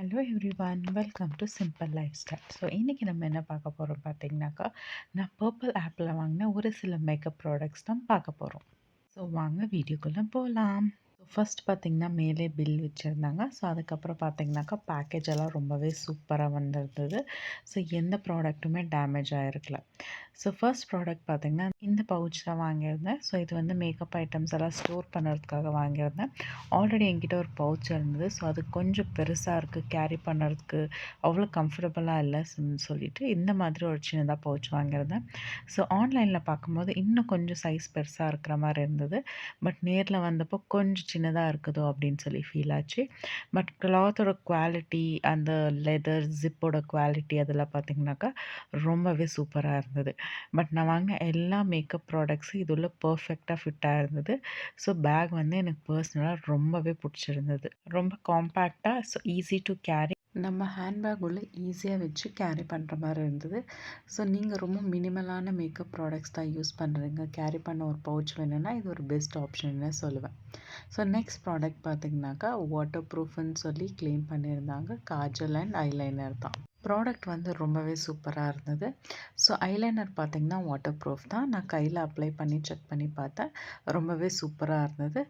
Hello everyone, welcome to simple life style. So இன்றைக்கி நம்ம என்ன பார்க்க போகிறோம் பார்த்தீங்கன்னாக்கா, நான் பர்பிள் ஆப்பில் வாங்கின ஒரு சில மேக்கப் ப்ராடக்ட்ஸ் தான் பார்க்க போகிறோம். ஸோ வாங்க வீடியோக்குள்ளே போகலாம். ஸோ ஃபஸ்ட் பார்த்திங்கன்னா மேலே பில் வச்சுருந்தாங்க. ஸோ அதுக்கப்புறம் பார்த்திங்கனாக்கா பேக்கேஜ் எல்லாம் ரொம்பவே சூப்பராக வந்திருந்தது. ஸோ எந்த ப்ராடக்ட்டுமே டேமேஜ் ஆகிருக்கல. ஸோ ஃபர்ஸ்ட் ப்ராடக்ட் பார்த்திங்கன்னா இந்த பவுச் தான் வாங்கியிருந்தேன். ஸோ இது வந்து மேக்கப் ஐட்டம்ஸ் எல்லாம் ஸ்டோர் பண்ணுறதுக்காக வாங்கியிருந்தேன். ஆல்ரெடி என்கிட்ட ஒரு பவுச் இருந்தது. ஸோ அது கொஞ்சம் பெருசாக இருக்குது, கேரி பண்ணுறதுக்கு அவ்வளோ கம்ஃபர்டபுளாக இல்லை சொல்லிட்டு இந்த மாதிரி ஒரு சின்னதாக பவுச் வாங்கியிருந்தேன். ஸோ ஆன்லைனில் பார்க்கும்போது இன்னும் கொஞ்சம் சைஸ் பெருசாக இருக்கிற மாதிரி இருந்தது. பட் நேரில் வந்தப்போ கொஞ்சம் சின்னதாக இருக்குதோ அப்படின்னு சொல்லி ஃபீல் ஆச்சு. பட் கிளாத்தோட குவாலிட்டி, அந்த லெதர் ஜிப்போட குவாலிட்டி அதெல்லாம் பார்த்திங்கனாக்கா ரொம்பவே சூப்பராக இருந்தது. பட் நான் வாங்கின எல்லா மேக்கப் ப்ராடக்ட்ஸும் இது உள்ள பர்ஃபெக்டாக ஃபிட்டாக இருந்தது. ஸோ பேக் வந்து எனக்கு பர்சனலாக ரொம்பவே பிடிச்சிருந்தது. ரொம்ப காம்பேக்டாக, ஸோ ஈஸி டு கேரி, நம்ம ஹேண்ட்பேக் உள்ள ஈஸியாக வச்சு கேரி பண்ணுற மாதிரி இருந்தது. ஸோ நீங்கள் ரொம்ப மினிமலான மேக்கப் ப்ராடக்ட்ஸ் தான் யூஸ் பண்ணுறீங்க, கேரி பண்ண ஒரு பவுச் வேணும்னா இது ஒரு பெஸ்ட் ஆப்ஷன்னு சொல்லுவேன். ஸோ நெக்ஸ்ட் ப்ராடக்ட் பார்த்திங்கனாக்கா வாட்டர் ப்ரூஃப்னு சொல்லி க்ளைம் பண்ணியிருந்தாங்க. காஜல் அண்ட் ஐலைனர் தான். ப்ராடக்ட் வந்து ரொம்பவே சூப்பராக இருந்தது. ஸோ ஐலைனர் பார்த்திங்கன்னா வாட்டர் ப்ரூஃப் தான். நான் கையில் அப்ளை பண்ணி செக் பண்ணி பார்த்தேன், ரொம்பவே சூப்பராக இருந்தது.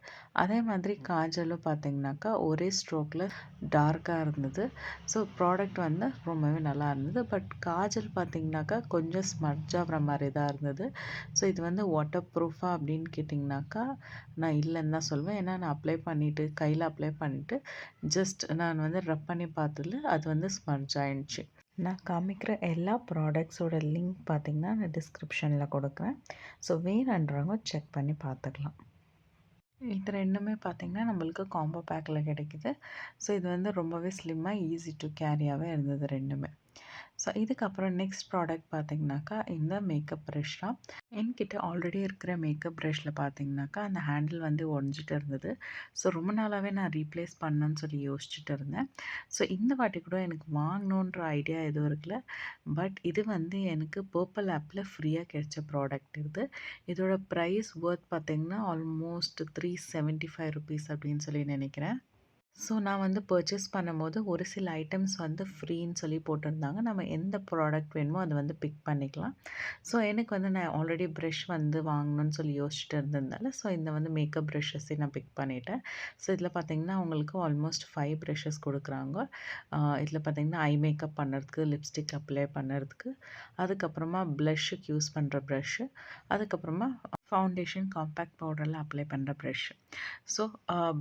அதே மாதிரி காஜலும் பார்த்திங்கனாக்கா ஒரே ஸ்ட்ரோக்கில் டார்க்காக இருந்தது. ஸோ ப்ராடக்ட் வந்து ரொம்பவே நல்லா இருந்தது. பட் காஜல் பார்த்திங்கனாக்கா கொஞ்சம் ஸ்மட்ஜ் ஆகிற மாதிரி தான் இருந்தது. ஸோ இது வந்து வாட்டர் ப்ரூஃபாக அப்படின்னு கேட்டிங்கனாக்கா நான் இல்லைன்னு தான் சொல்வேன். ஏன்னா நான் கையில் அப்ளை பண்ணிவிட்டு ஜஸ்ட் நான் வந்து ரப் பண்ணி பார்த்ததில் அது வந்து ஸ்மட்ஜ் ஆயிடுச்சு. நான் காமிக்கிற எல்லா ப்ராடக்ட்ஸோட லிங்க் பார்த்திங்கன்னா நான் டிஸ்கிரிப்ஷனில் கொடுக்குறேன். ஸோ வேணுன்றவங்க செக் பண்ணி பார்த்துக்கலாம். இது ரெண்டுமே பார்த்திங்கன்னா நம்மளுக்கு காம்போ பேக்கில் கிடைக்குது. ஸோ இது வந்து ரொம்பவே ஸ்லிம்மாக ஈஸி டு கேரியாகவே இருந்தது ரெண்டுமே. ஸோ இதுக்கப்புறம் நெக்ஸ்ட் ப்ராடக்ட் பார்த்திங்கனாக்கா இந்த மேக்கப் ப்ரஷ் தான். என்கிட்ட ஆல்ரெடி இருக்கிற மேக்கப் ப்ரஷ்ஷில் பார்த்திங்கனாக்கா அந்த ஹேண்டில் வந்து உடஞ்சிட்டு இருந்தது. ஸோ ரொம்ப நாளாகவே நான் ரீப்ளேஸ் பண்ணணுன்னு சொல்லி யோசிச்சுட்டு இருந்தேன். ஸோ இந்த வாட்டி கூட எனக்கு வாங்கணுன்ற ஐடியா எதுவும் இருக்கல. பட் இது வந்து எனக்கு பர்பிள் ஆப்பில் ஃப்ரீயாக கிடைச்ச ப்ராடக்ட் இது. இதோட ப்ரைஸ் ஒர்த் பார்த்திங்கன்னா ஆல்மோஸ்ட் ₹375 அப்படின்னு சொல்லி நினைக்கிறேன். ஸோ நான் வந்து பர்ச்சேஸ் பண்ணும்போது ஒரு சில ஐட்டம்ஸ் வந்து ஃப்ரீன்னு சொல்லி போட்டிருந்தாங்க. நம்ம எந்த ப்ராடக்ட் வேணுமோ அதை வந்து பிக் பண்ணிக்கலாம். ஸோ எனக்கு வந்து நான் ஆல்ரெடி ப்ரஷ் வந்து வாங்கணும்னு சொல்லி யோசிச்சுட்டு இருந்ததுனால ஸோ இந்த வந்து மேக்கப் ப்ரஷஸே நான் பிக் பண்ணிட்டேன். ஸோ இதில் பார்த்திங்கன்னா உங்களுக்கு ஆல்மோஸ்ட் 5 ப்ரஷஸ் கொடுக்குறாங்க. இதில் பார்த்திங்கன்னா ஐ மேக்கப் பண்ணுறதுக்கு, லிப்ஸ்டிக் அப்ளை பண்ணுறதுக்கு, அதுக்கப்புறமா ப்ளஷ்ஷுக்கு யூஸ் பண்ணுற ப்ரஷ்ஷு, அதுக்கப்புறமா ஃபவுண்டேஷன், காம்பேக்ட் பவுடரில் அப்ளை பண்ணுற ப்ரஷ்ஷு. ஸோ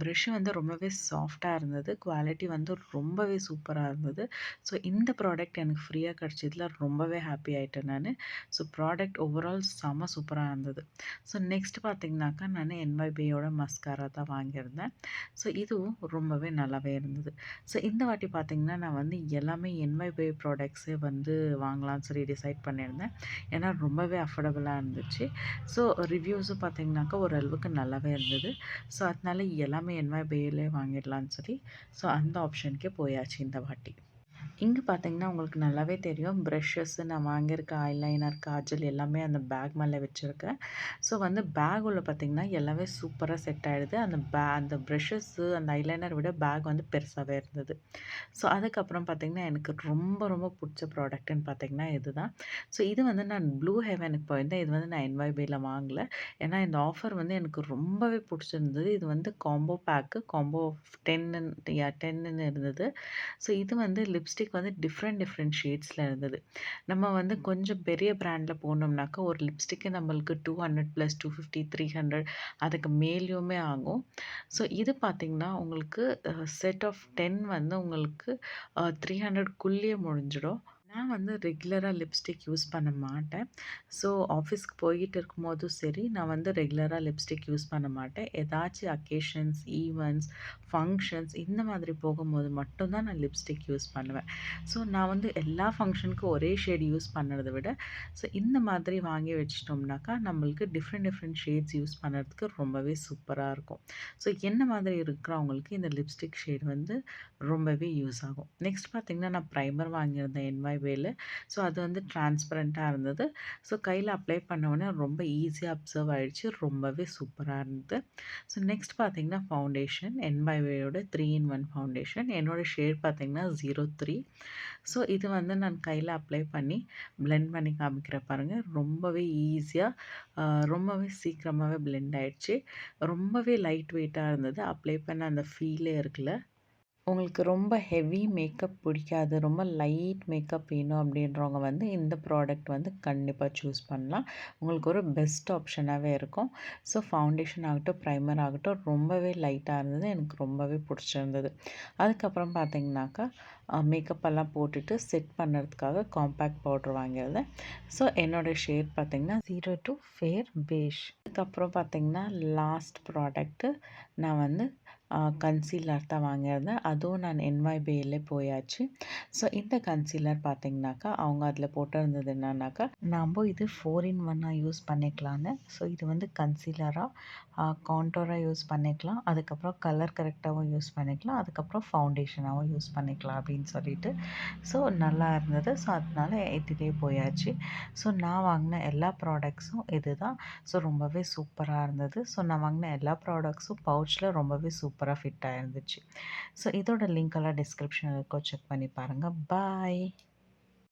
ப்ரஷ்ஷு வந்து ரொம்பவே சாஃப்டாக இருந்தது. குவாலிட்டி வந்து ரொம்பவே சூப்பராக இருந்தது. ஸோ இந்த ப்ராடக்ட் எனக்கு ஃப்ரீயாக கிடச்சதில் ரொம்பவே ஹாப்பி ஆகிட்டேன் நான். ஸோ ப்ராடக்ட் ஓவரால் செம்ம சூப்பராக இருந்தது. ஸோ நெக்ஸ்ட் பார்த்திங்கனாக்கா நான் NYBயோட மஸ்காரா தான் வாங்கியிருந்தேன். ஸோ இதுவும் ரொம்பவே நல்லாவே இருந்தது. ஸோ இந்த வாட்டி பார்த்திங்கன்னா நான் வந்து எல்லாமே NYB ப்ராடக்ட்ஸே வந்து வாங்கலாம்னு சொல்லி டிசைட் பண்ணியிருந்தேன். ஏன்னா ரொம்பவே அஃபோர்டபுளாக இருந்துச்சு. ஸோ ரிவ்யூஸும் பார்த்திங்கனாக்கா ஓரளவுக்கு நல்லாவே இருந்தது. ஸோ அதனால எல்லாமே NYBலே வாங்கிடலான்னு சொல்லி ஸோ அந்த ஆப்ஷனுக்கே போயாச்சு இந்த வாட்டி. இங்கே பார்த்திங்கன்னா உங்களுக்கு நல்லாவே தெரியும், ப்ரஷ்ஷஸ்ஸு நான் வாங்கியிருக்க ஐலைனர், காஜல் எல்லாமே அந்த பேக் மேலே வச்சுருக்கேன். ஸோ வந்து பேக் உள்ள பார்த்திங்கன்னா எல்லாமே சூப்பராக செட் ஆகிடுது. அந்த ப்ரஷ்ஷஸ்ஸு, அந்த ஐலைனர் விட பேக் வந்து பெருசாகவே இருந்தது. ஸோ அதுக்கப்புறம் பார்த்திங்கன்னா எனக்கு ரொம்ப ரொம்ப பிடிச்ச ப்ராடக்ட்டுன்னு பார்த்திங்கன்னா இது தான். ஸோ இது வந்து நான் ப்ளூ ஹெவனுக்கு போயிருந்தேன். இது வந்து நான் NYBயில் வாங்கலை. ஏன்னா இந்த ஆஃபர் வந்து எனக்கு ரொம்பவே பிடிச்சிருந்தது. இது வந்து காம்போ பேக்கு, காம்போ 10ன்னு இருந்தது. ஸோ இது வந்து லிப்ஸ்டிக் வந்து டிஃப்ரெண்ட் ஷேட்ஸில் இருந்தது. நம்ம வந்து கொஞ்சம் பெரிய பிராண்டில் போனோம்னாக்கா ஒரு லிப்ஸ்டிக்கு நம்மளுக்கு 200 + 250, 300 அதுக்கு மேலேயுமே ஆகும். ஸோ இது பார்த்திங்கன்னா உங்களுக்கு செட் ஆஃப் 10 வந்து உங்களுக்கு 300க்குள்ளேயே முடிஞ்சிடும். நான் வந்து ரெகுலராக லிப்ஸ்டிக் யூஸ் பண்ண மாட்டேன். ஸோ ஆஃபீஸ்க்கு போயிட்டு இருக்கும்போதும் சரி, நான் வந்து ரெகுலராக லிப்ஸ்டிக் யூஸ் பண்ண மாட்டேன். ஏதாச்சும் அக்கேஷன்ஸ், ஈவெண்ட்ஸ், ஃபங்க்ஷன்ஸ் இந்த மாதிரி போகும்போது மட்டும் தான் நான் லிப்ஸ்டிக் யூஸ் பண்ணுவேன். ஸோ நான் வந்து எல்லா ஃபங்க்ஷனுக்கும் ஒரே ஷேட் யூஸ் பண்ணுறத விட ஸோ இந்த மாதிரி வாங்கி வச்சிட்டோம்னாக்கா நம்மளுக்கு டிஃப்ரெண்ட் ஷேட்ஸ் யூஸ் பண்ணுறதுக்கு ரொம்பவே சூப்பராக இருக்கும். ஸோ என்ன மாதிரி இருக்கிறவங்களுக்கு இந்த லிப்ஸ்டிக் ஷேட் வந்து ரொம்பவே யூஸ் ஆகும். நெக்ஸ்ட் பார்த்திங்கன்னா நான் ப்ரைமர் வாங்கியிருந்தேன் என்வைவேல. ஸோ அது வந்து டிரான்ஸ்பரண்ட்டாக இருந்தது. ஸோ கையில அப்ளை பண்ண உடனே ரொம்ப ஈஸியா அப்சர்வ் ஆயிடுச்சு. ரொம்பவே சூப்பரா இருந்தது. ஸோ நெக்ஸ்ட் பார்த்தீங்கன்னா ஃபவுண்டேஷன். என்வைவேயோட 3 இன் 1 ஃபவுண்டேஷன். என்னோட ஷேட் பார்த்தீங்கன்னா 03. ஸோ இது வந்து நான் கையில அப்ளை பண்ணி பிளெண்ட் பண்ணி காமிக்கிறேன் பாருங்க. ரொம்பவே ஈஸியா ரொம்பவே சீக்கிரமாவே பிளெண்ட் ஆயிடுச்சு. ரொம்பவே லைட் வெயிட்டா இருந்தது. அப்ளை பண்ண அந்த ஃபீலே இருக்குல்ல. உங்களுக்கு ரொம்ப ஹெவி மேக்கப் பிடிக்காது, ரொம்ப லைட் மேக்கப் வேணும் அப்படின்றவங்க வந்து இந்த ப்ராடக்ட் வந்து கண்டிப்பாக சூஸ் பண்ணலாம். உங்களுக்கு ஒரு பெஸ்ட் ஆப்ஷனாகவே இருக்கும். ஸோ ஃபவுண்டேஷன் ஆகட்டும், ப்ரைமர் ஆகட்டும் ரொம்பவே லைட்டாக இருந்தது. எனக்கு ரொம்பவே பிடிச்சிருந்தது. அதுக்கப்புறம் பார்த்தீங்கன்னாக்கா மேக்கப் எல்லாம் போட்டுட்டு செட் பண்ணுறதுக்காக காம்பேக்ட் பவுடர் வாங்கியிருந்தேன். ஸோ என்னோடய ஷேட் பார்த்தீங்கன்னா 02 ஃபேர் பேஷ். அதுக்கப்புறம் பார்த்தீங்கன்னா லாஸ்ட் ப்ராடக்ட்டு நான் வந்து கன்சீலர் தான் வாங்கியிருந்தேன். அதுவும் நான் என்வைபிஎல்லே போயாச்சு. ஸோ இந்த கன்சீலர் பார்த்தீங்கன்னாக்கா, அவங்க அதில் போட்டிருந்தது என்னன்னாக்கா, நாம்ப இது 4 இன் 1 யூஸ் பண்ணிக்கலான்னு. ஸோ இது வந்து கான்டோரா யூஸ் பண்ணிக்கலாம். அதுக்கப்புறம் கலர் கரெக்டாகவும் யூஸ் பண்ணிக்கலாம். அதுக்கப்புறம் ஃபவுண்டேஷனாகவும் யூஸ் பண்ணிக்கலாம் அப்படின்னு சொல்லிட்டு. ஸோ நல்லா இருந்தது. ஸோ அதனால இதிலே போயாச்சு. ஸோ நான் வாங்கின எல்லா ப்ராடக்ட்ஸும் இதுதான். ஸோ ரொம்பவே சூப்பரா இருந்தது. ஸோ நான் வாங்கின எல்லா ப்ராடக்ட்ஸும் பவுச்சில் ரொம்பவே சூப்பரா ஃபிட் ஆயிருந்துச்சு. ஸோ இதோட லிங்க் எல்லாம் டிஸ்கிரிப்ஷனில் இருக்கும். செக் பண்ணி பாருங்கள். பாய்.